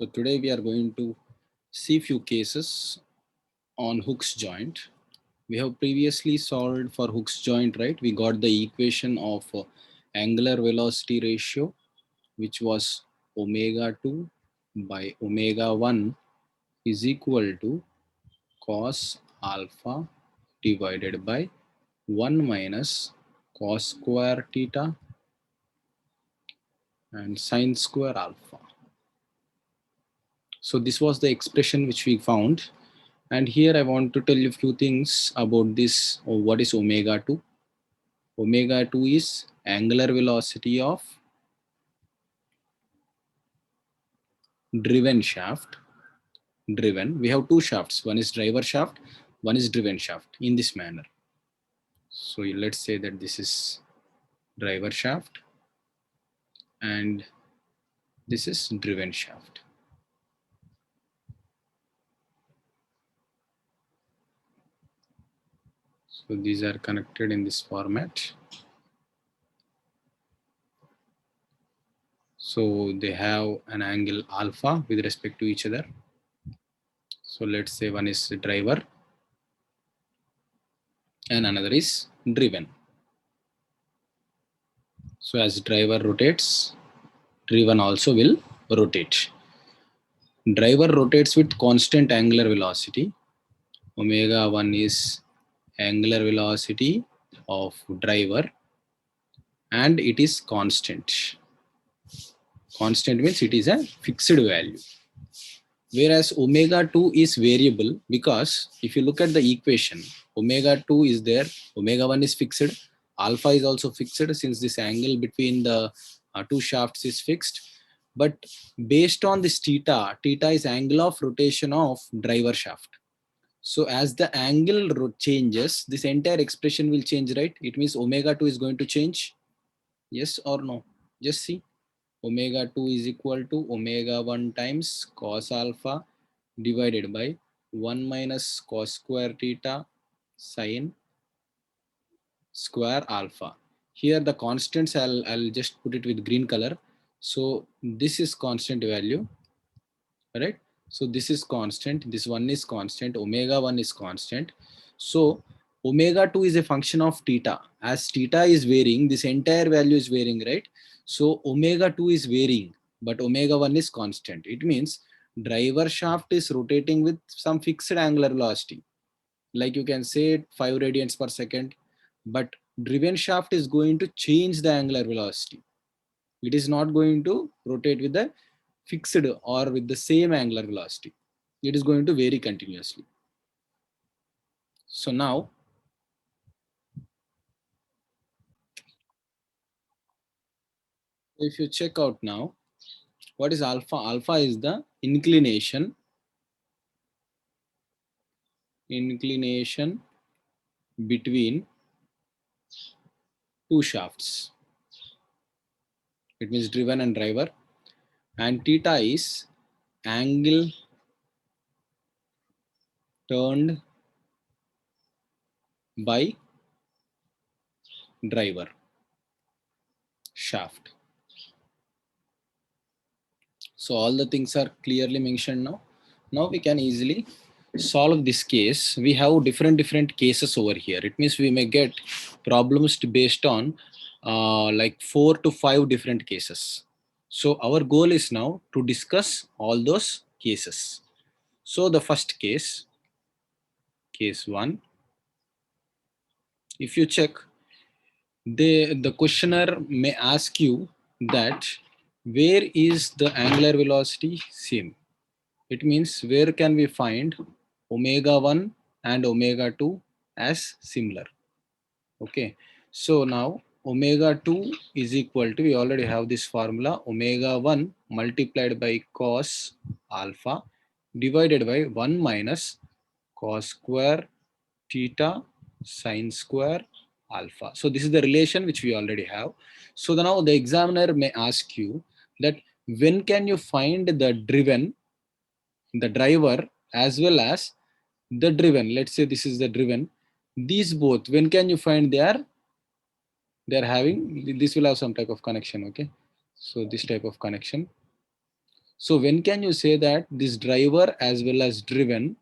So today we are going to see few cases on Hooke's joint. We have previously solved for Hooke's joint, right? We got the equation of angular velocity ratio, which was omega 2 by omega 1 is equal to cos alpha divided by 1 minus cos square theta and sine square alpha. So this was the expression which we found. And here I want to tell you a few things about this. What is omega 2? Omega 2 is angular velocity of driven shaft. Driven. We have two shafts. One is driver shaft, one is driven shaft in this manner. So let's say that this is driver shaft and this is driven shaft. So these are connected in this format. So they have an angle alpha with respect to each other. So let's say one is driver and another is driven. So as driver rotates, driven also will rotate. Driver rotates with constant angular velocity. Omega 1 is angular velocity of driver and it is constant. Constant means it is a fixed value. Whereas omega 2 is variable because if you look at the equation, omega 2 is there, omega 1 is fixed, alpha is also fixed since this angle between the two shafts is fixed. But based on this theta, theta is angle of rotation of driver shaft. So as the angle changes, this entire expression will change, right? It means omega 2 is going to change. Yes or no? Just see. Omega 2 is equal to omega 1 times cos alpha divided by 1 minus cos square theta sine square alpha. Here the constants, I'll just put it with green color. So this is constant value, right? So this is constant, this one is constant, omega 1 is constant. So omega 2 is a function of theta. As theta is varying, this entire value is varying, right? So omega 2 is varying, but omega 1 is constant. It means driver shaft is rotating with some fixed angular velocity. Like you can say 5 radians per second, but driven shaft is going to change the angular velocity. It is not going to rotate with the fixed or with the same angular velocity. It is going to vary continuously. So now, if you check out now, what is alpha? Alpha is the inclination between two shafts. It means driven and driver. And theta is angle turned by driver shaft. So all the things are clearly mentioned now. Now we can easily solve this case. We have different cases over here. It means we may get problems based on like 4 to 5 different cases. So our goal is now to discuss all those cases. So the first case, case 1, if you check, the questioner may ask you that where is the angular velocity same? It means where can we find omega 1 and omega 2 as similar. Okay, so now omega 2 is equal to, we already have this formula, omega 1 multiplied by cos alpha divided by 1 minus cos square theta sine square alpha. So this is the relation which we already have. So now the examiner may ask you that when can you find the driver as well as the driven? Let's say this is the driven. These both, when can you find they're having, this will have some type of connection. Okay, so this type of connection. So when can you say that this driver as well as driven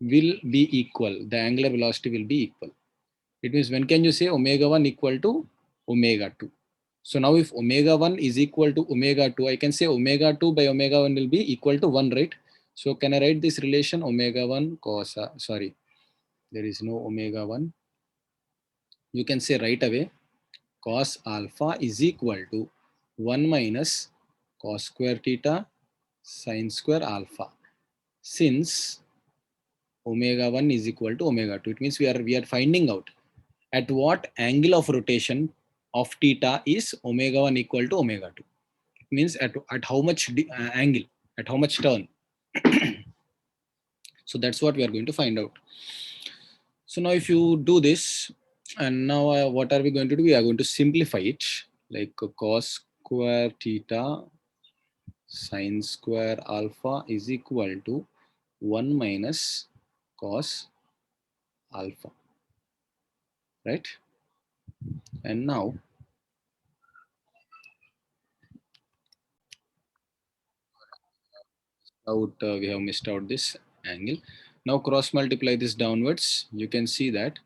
will be equal? The angular velocity will be equal. It means when can you say omega 1 equal to omega 2? So now if omega 1 is equal to omega 2, I can say omega 2 by omega 1 will be equal to 1, right? So can I write this relation omega 1 cos, sorry, there is no omega 1. You can say right away cos alpha is equal to 1 minus cos square theta sin square alpha. Since omega 1 is equal to omega 2, it means we are finding out at what angle of rotation of theta is omega 1 equal to omega 2. It means at how much angle, at how much turn. So that's what we are going to find out. So now if you do this, and now what are we going to do? We are going to simplify it, like cos square theta sin square alpha is equal to 1 minus cos alpha, right? And now we have missed out this angle. Now cross multiply this downwards. You can see that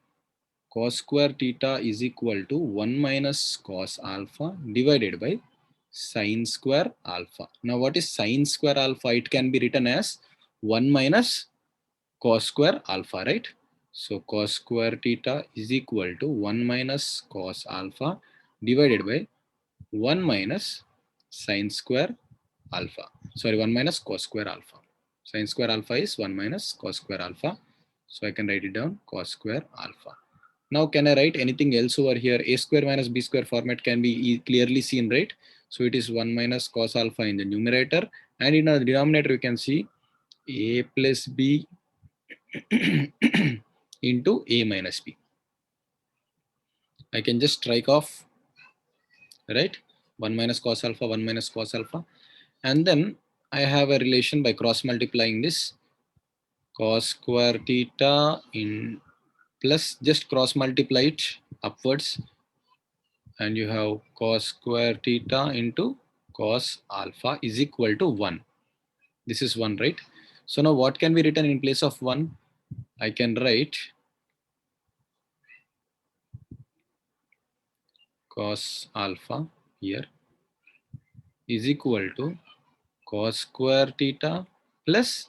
cos square theta is equal to 1 minus cos alpha divided by sin square alpha. Now what is sin square alpha? It can be written as 1 minus cos square alpha, right? So cos square theta is equal to 1 minus cos alpha divided by 1 minus sin square alpha. Sorry, 1 minus cos square alpha. Sin square alpha is 1 minus cos square alpha. So I can write it down cos square alpha. Now can I write anything else over here? A square minus b square format can be clearly seen, right? So it is 1 minus cos alpha in the numerator, and in the denominator we can see a plus b into a minus b. I can just strike off, right? 1 minus cos alpha, 1 minus cos alpha. And then I have a relation by cross multiplying this cos square theta in plus, just cross multiply it upwards, and you have cos square theta into cos alpha is equal to 1. This is 1, right? So now what can be written in place of 1? I can write cos alpha here is equal to cos square theta plus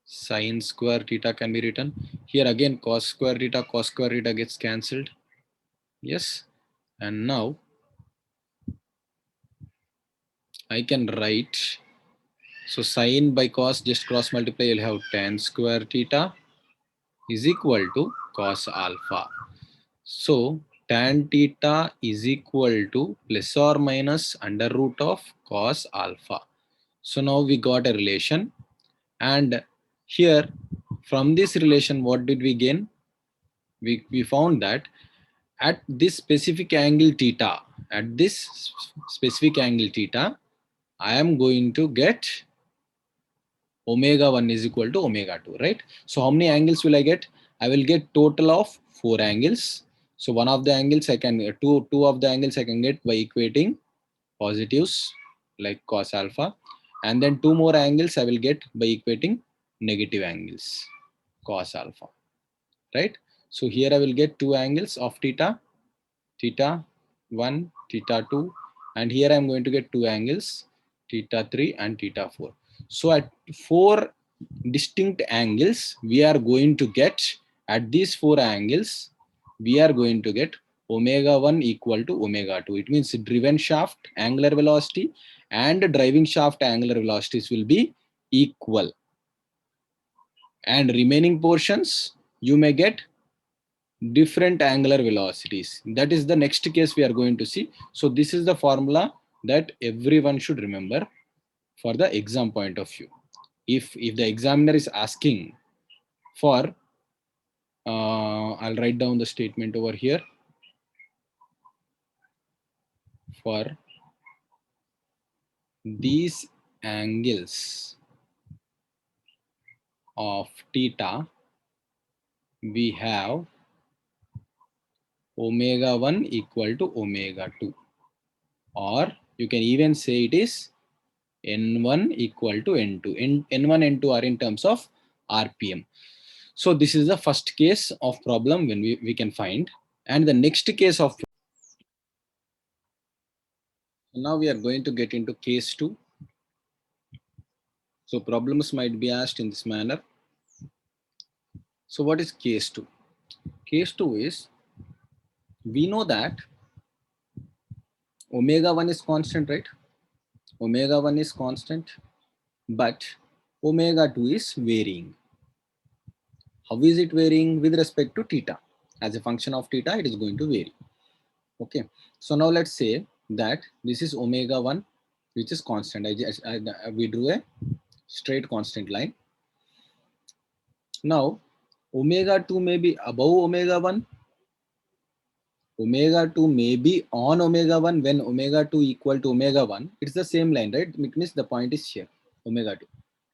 sin square theta can be written here. Again cos square theta gets cancelled. Yes. And now I can write, so sin by cos, just cross multiply, you'll have tan square theta is equal to cos alpha. So tan theta is equal to plus or minus under root of cos alpha. So now we got a relation, and here from this relation what did we gain? We found that at this specific angle theta, at this specific angle theta, I am going to get omega 1 is equal to omega 2, right? So how many angles will I get? I will get total of 4 angles. So one of the angles I can, two of the angles I can get by equating positives like cos alpha, and then 2 more angles I will get by equating negative angles cos alpha, right? So here I will get 2 angles of theta, theta 1, theta 2, and here I am going to get 2 angles, theta 3 and theta 4. So at 4 distinct angles we are going to get, at these 4 angles we are going to get omega 1 equal to omega 2. It means driven shaft angular velocity and driving shaft angular velocities will be equal, and remaining portions you may get different angular velocities. That is the next case we are going to see. So this is the formula that everyone should remember for the exam point of view. If the examiner is asking for, I'll write down the statement over here. For these angles of theta, we have omega 1 equal to omega 2, or you can even say it is N1 equal to N2. N1, N2 are in terms of RPM. So this is the first case of problem when we can find. And the next case of, now we are going to get into case 2. So problems might be asked in this manner. So what is case 2? Case 2 is, we know that omega 1 is constant, right? Omega 1 is constant, but omega 2 is varying. How is it varying? With respect to theta. As a function of theta, it is going to vary. Okay. So now let's say that this is omega 1, which is constant. We drew a straight constant line. Now, omega 2 may be above omega 1. Omega 2 may be on omega 1 when omega 2 equal to omega 1. It's the same line, right? It means the point is here, omega 2.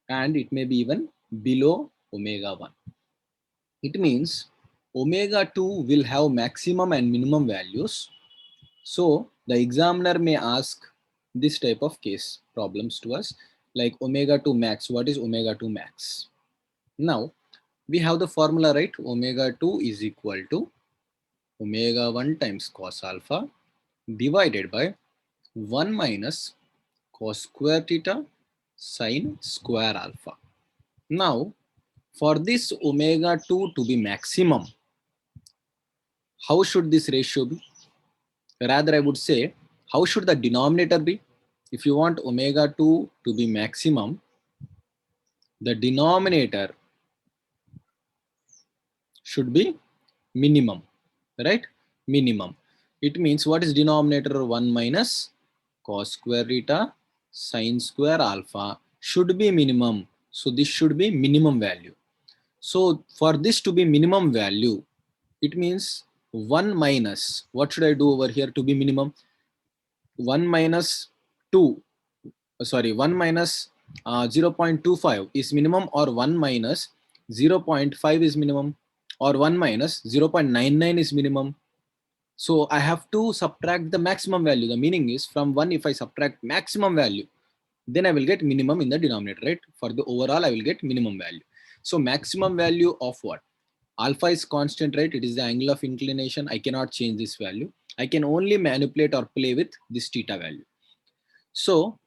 And it may be even below omega 1. It means omega 2 will have maximum and minimum values. So the examiner may ask this type of case problems to us, like omega 2 max. What is omega 2 max? Now we have the formula, right? Omega 2 is equal to omega 1 times cos alpha divided by 1 minus cos square theta sin square alpha. Now for this omega 2 to be maximum, how should this ratio be? Rather, I would say, how should the denominator be? If you want omega 2 to be maximum, the denominator should be minimum, right? Minimum. It means what is denominator? 1 minus cos square theta sin square alpha should be minimum. So this should be minimum value. So for this to be minimum value, it means 1 minus, what should I do over here to be minimum? 1 minus 2, sorry, 1 minus 0.25 is minimum, or 1 minus 0.5 is minimum, or 1 minus 0.99 is minimum. So I have to subtract the maximum value. The meaning is, from 1, if I subtract maximum value, then I will get minimum in the denominator, right? For the overall, I will get minimum value. So maximum value of what? Alpha is constant, right? It is the angle of inclination. I cannot change this value. I can only manipulate or play with this theta value. So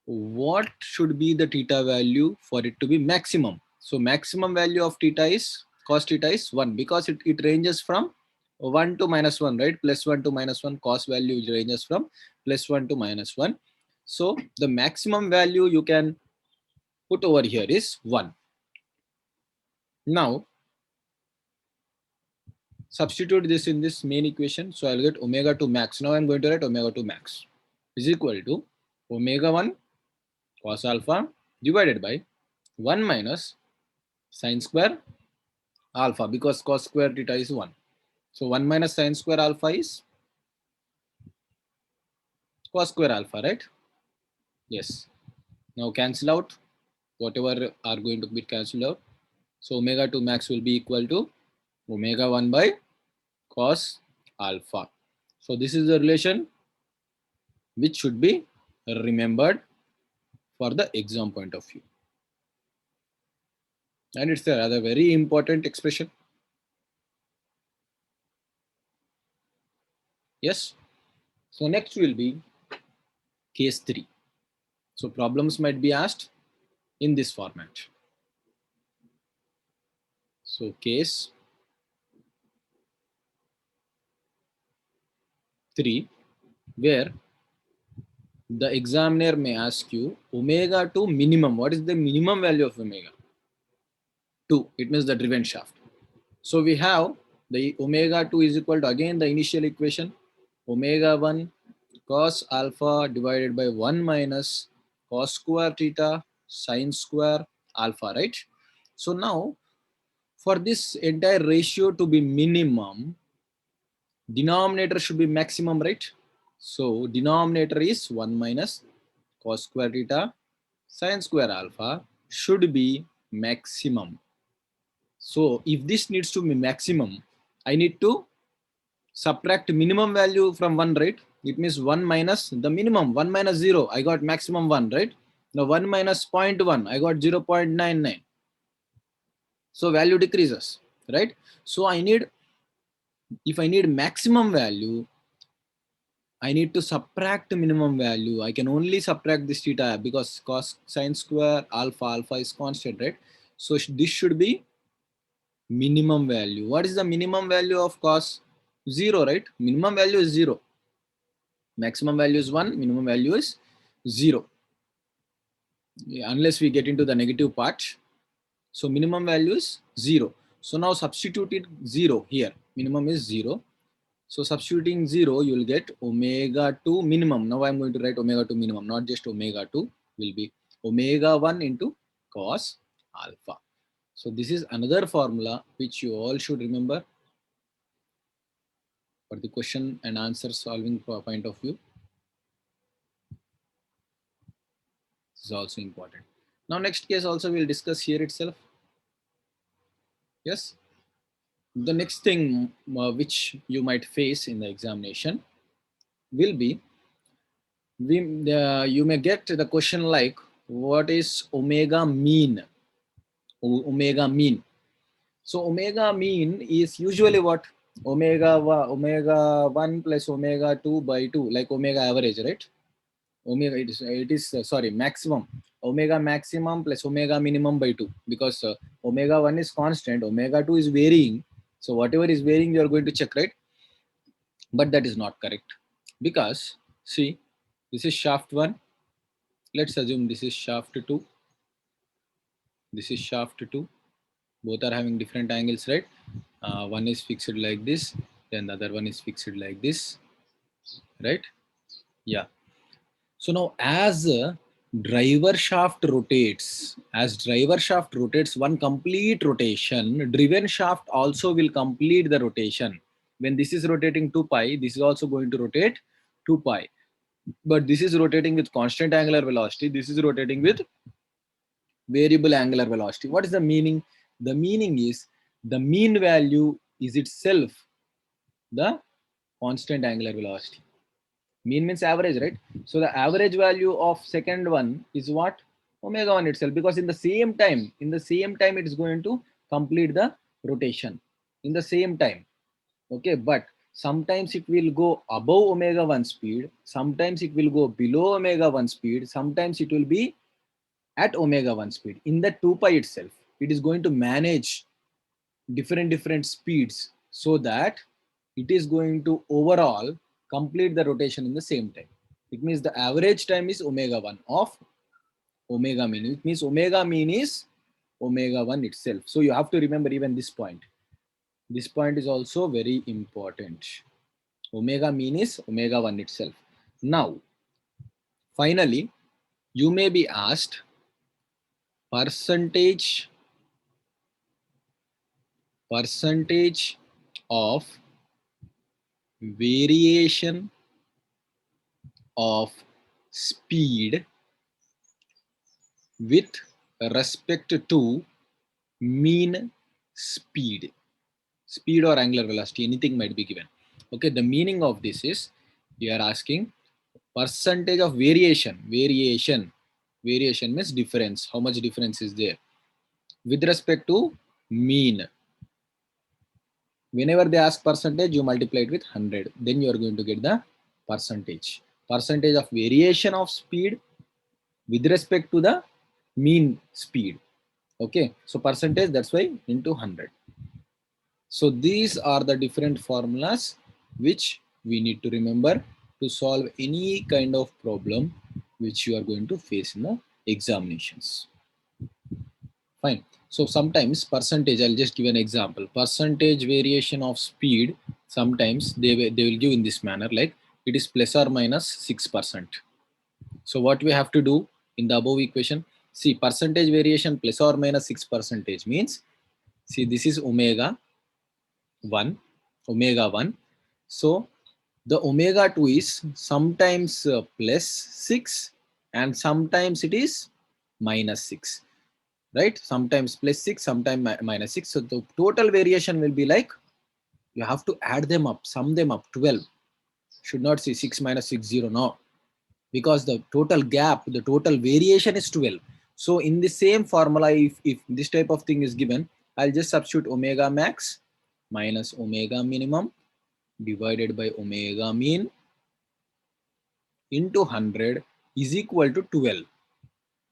what should be the theta value for it to be maximum? So maximum value of theta is, cos theta is 1, because it ranges from 1 to minus 1, right? Plus 1 to minus 1. Cos value ranges from plus 1 to minus 1. So the maximum value you can put over here is 1. Now substitute this in this main equation. So I'll get omega 2 max. Now I'm going to write omega 2 max is equal to omega 1 cos alpha divided by 1 minus sin square alpha, because cos square theta is 1. So 1 minus sin square alpha is cos square alpha, right? Yes. Now cancel out whatever are going to be cancelled out. So omega 2 max will be equal to omega 1 by cos alpha. So this is the relation which should be remembered for the exam point of view. And it's a rather very important expression. Yes. So next will be case 3. So problems might be asked in this format. So case 3, where the examiner may ask you omega 2 minimum. What is the minimum value of omega 2? It means the driven shaft. So we have the omega 2 is equal to, again, the initial equation, omega 1 cos alpha divided by 1 minus cos square theta sin square alpha, right? So now for this entire ratio to be minimum, denominator should be maximum, right? So denominator is 1 minus cos square theta sin square alpha should be maximum. So if this needs to be maximum, I need to subtract minimum value from 1, right? It means 1 minus the minimum, 1 minus 0. I got maximum 1, right? Now 1 minus 0.1, I got 0.99. So value decreases, right? So if I need maximum value, I need to subtract minimum value. I can only subtract this theta because cos sine square alpha is constant, right? So this should be minimum value. What is the minimum value of cos? 0, right? Minimum value is 0. Maximum value is 1. Minimum value is 0. Yeah, unless we get into the negative part. So minimum value is 0. So now substitute it 0 here. Minimum is 0. So substituting 0, you will get omega 2 minimum. Now I'm going to write omega 2 minimum, not just omega 2, will be omega 1 into cos alpha. So this is another formula which you all should remember for the question and answer solving point of view. This is also important. Now next case also we'll discuss here itself. Yes. The next thing which you might face in the examination will be, you may get the question like, what is omega mean? Omega mean. So omega mean is usually what? Omega 1 plus omega 2 by 2, like omega average, right? Omega, it is sorry, maximum. Omega maximum plus omega minimum by 2, because omega 1 is constant, omega 2 is varying. So whatever is varying, you are going to check, right? But that is not correct, because see, this is shaft 1. Let's assume this is shaft 2. This is shaft 2. Both are having different angles, right? One is fixed like this, then the other one is fixed like this, right? Yeah. So now as driver shaft rotates one complete rotation, driven shaft also will complete the rotation. When this is rotating 2 pi, this is also going to rotate 2 pi. But this is rotating with constant angular velocity. This is rotating with variable angular velocity. What is the meaning? The meaning is the mean value is itself the constant angular velocity. Mean means average, right? So the average value of second one is what? Omega 1 itself, because in the same time it is going to complete the rotation in the same time. Okay, but sometimes it will go above omega 1 speed, sometimes it will go below omega 1 speed, sometimes it will be at omega 1 speed. In the 2 pi itself, it is going to manage different speeds so that it is going to overall complete the rotation in the same time. It means the average time is omega 1 of omega mean. It means omega mean is omega 1 itself. So you have to remember even this point. This point is also very important. Omega mean is omega 1 itself. Now, finally, you may be asked percentage of variation of speed with respect to mean speed or angular velocity, anything might be given. Okay, the meaning of this is, you are asking percentage of variation means difference, how much difference is there with respect to mean. Whenever they ask percentage, you multiply it with 100, then you are going to get the percentage of variation of speed with respect to the mean speed. Okay, so percentage, that's why into 100. So these are the different formulas which we need to remember to solve any kind of problem which you are going to face in the examinations. Fine. So sometimes percentage, I'll just give an example. Percentage variation of speed, sometimes they will give in this manner, like it is plus or minus 6%. So what we have to do in the above equation, see, percentage variation plus or minus 6% means, see, this is omega 1. So the omega 2 is sometimes plus 6 and sometimes it is minus 6, right? Sometimes plus 6, sometimes minus 6. So the total variation will be like, you have to add them up, sum them up, 12. Should not see 6 minus 6, 0, no. because the total gap, the total variation is 12. So in the same formula, if this type of thing is given, I'll just substitute omega max minus omega minimum divided by omega mean into 100 is equal to 12.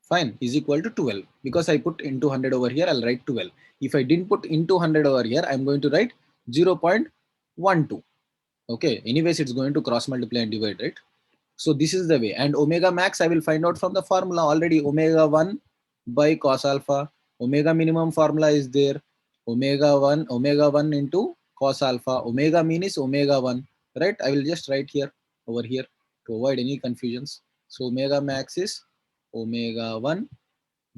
Fine, is equal to 12. Because I put into 100 over here, I'll write 12. If I didn't put into 100 over here, I'm going to write 0.12. Okay, anyways, it's going to cross multiply and divide, right? So this is the way. And omega max, I will find out from the formula already. Omega 1 by cos alpha. Omega minimum formula is there. Omega 1 into cos alpha. Omega mean is omega 1, right? I will just write here, over here, to avoid any confusions. So omega max is omega 1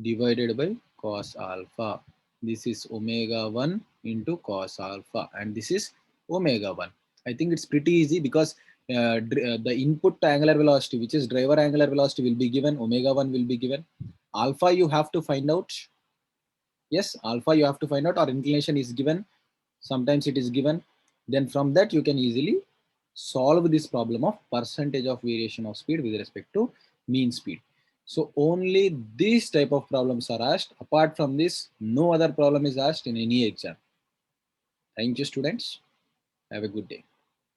divided by cos alpha. This is omega 1 into cos alpha, and this is omega 1. I think it's pretty easy because the input angular velocity, which is driver angular velocity, will be given, omega 1 will be given. Alpha you have to find out. Yes, alpha you have to find out, or inclination is given. Sometimes it is given. Then from that you can easily solve this problem of percentage of variation of speed with respect to mean speed. So only these type of problems are asked. Apart from this, no other problem is asked in any exam. Thank you, students. Have a good day.